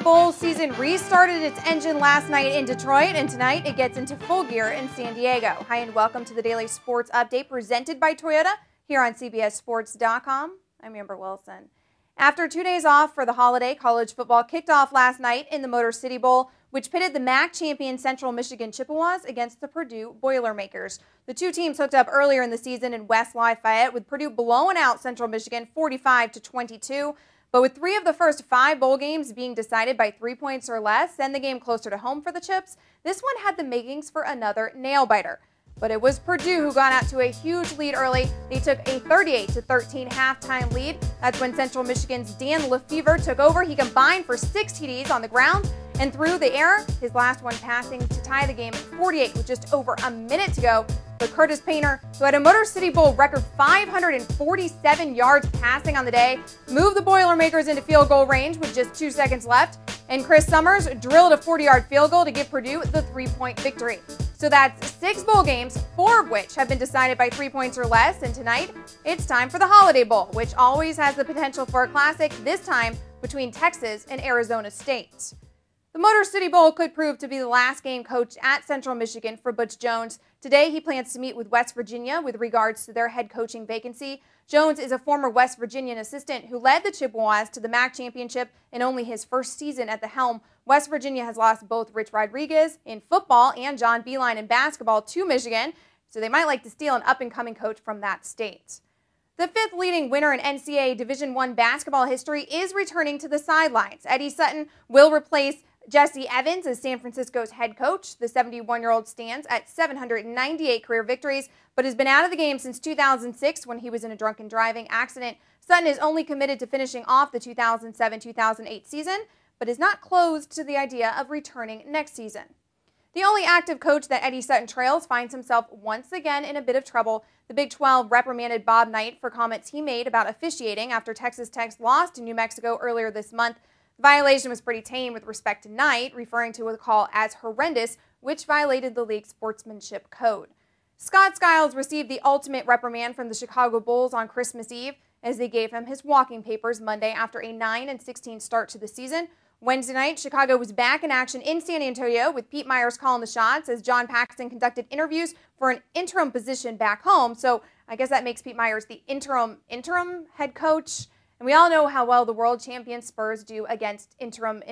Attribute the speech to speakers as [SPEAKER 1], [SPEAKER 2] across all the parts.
[SPEAKER 1] Bowl season restarted its engine last night in Detroit, and tonight it gets into full gear in San Diego. Hi, and welcome to the Daily Sports Update presented by Toyota here on CBSSports.com. I'm Amber Wilson. After 2 days off for the holiday, college football kicked off last night in the Motor City Bowl, which pitted the MAC champion Central Michigan Chippewas against the Purdue Boilermakers. The two teams hooked up earlier in the season in West Lafayette, with Purdue blowing out Central Michigan 45-22. But with 3 of the first 5 bowl games being decided by 3 points or less, and the game closer to home for the Chips, this one had the makings for another nail-biter. But it was Purdue who got out to a huge lead early. They took a 38-13 halftime lead. That's when Central Michigan's Dan Lefevre took over. He combined for 6 TDs on the ground and through the air, his last one passing to tie the game at 48 with just over a minute to go. But Curtis Painter, who had a Motor City Bowl record 547 yards passing on the day, moved the Boilermakers into field goal range with just 2 seconds left. And Chris Summers drilled a 40-yard field goal to give Purdue the 3-point victory. So that's 6 bowl games, 4 of which have been decided by 3 points or less. And tonight, it's time for the Holiday Bowl, which always has the potential for a classic, this time between Texas and Arizona State. The Motor City Bowl could prove to be the last game coached at Central Michigan for Butch Jones. Today, he plans to meet with West Virginia with regards to their head coaching vacancy. Jones is a former West Virginian assistant who led the Chippewas to the MAC championship in only his first season at the helm. West Virginia has lost both Rich Rodriguez in football and John Beilein in basketball to Michigan, so they might like to steal an up-and-coming coach from that state. The 5th leading winner in NCAA Division I basketball history is returning to the sidelines. Eddie Sutton will replace Jesse Evans as San Francisco's head coach. The 71-year-old stands at 798 career victories, but has been out of the game since 2006 when he was in a drunken driving accident. Sutton is only committed to finishing off the 2007-2008 season, but is not closed to the idea of returning next season. The only active coach that Eddie Sutton trails finds himself once again in a bit of trouble. The Big 12 reprimanded Bob Knight for comments he made about officiating after Texas Tech lost to New Mexico earlier this month. The violation was pretty tame with respect to Knight, referring to a call as horrendous, which violated the league's sportsmanship code. Scott Skiles received the ultimate reprimand from the Chicago Bulls on Christmas Eve as they gave him his walking papers Monday after a 9-16 start to the season. Wednesday night, Chicago was back in action in San Antonio with Pete Myers calling the shots as John Paxson conducted interviews for an interim position back home. So I guess that makes Pete Myers the interim head coach. And we all know how well the world champion Spurs do against interim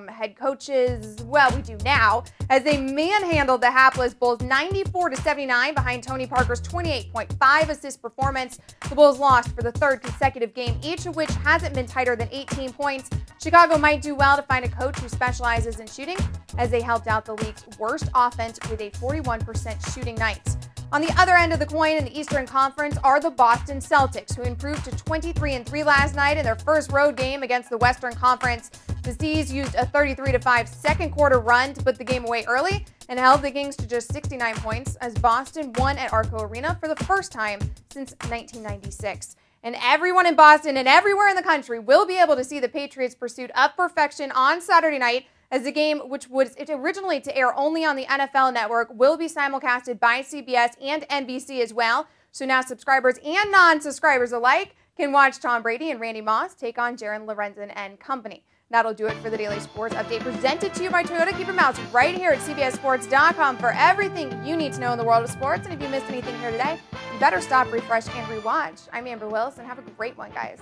[SPEAKER 1] head coaches. Well, we do now, as they manhandled the hapless Bulls 94-79 behind Tony Parker's 28.5 assist performance. The Bulls lost for the 3rd consecutive game, each of which hasn't been tighter than 18 points. Chicago might do well to find a coach who specializes in shooting, as they helped out the league's worst offense with a 41% shooting night. On the other end of the coin in the Eastern Conference are the Boston Celtics, who improved to 23-3 last night in their first road game against the Western Conference. The C's used a 33-5 second quarter run to put the game away early and held the Kings to just 69 points as Boston won at Arco Arena for the first time since 1996. And everyone in Boston and everywhere in the country will be able to see the Patriots' pursuit of perfection on Saturday night, as the game, which was originally to air only on the NFL Network, will be simulcasted by CBS and NBC as well. So now subscribers and non-subscribers alike can watch Tom Brady and Randy Moss take on Jaron Lorenzen and company. That'll do it for the Daily Sports Update presented to you by Toyota. Keep your mouths right here at CBSSports.com for everything you need to know in the world of sports. And if you missed anything here today, you better stop, refresh, and rewatch. I'm Amber Wilson. Have a great one, guys.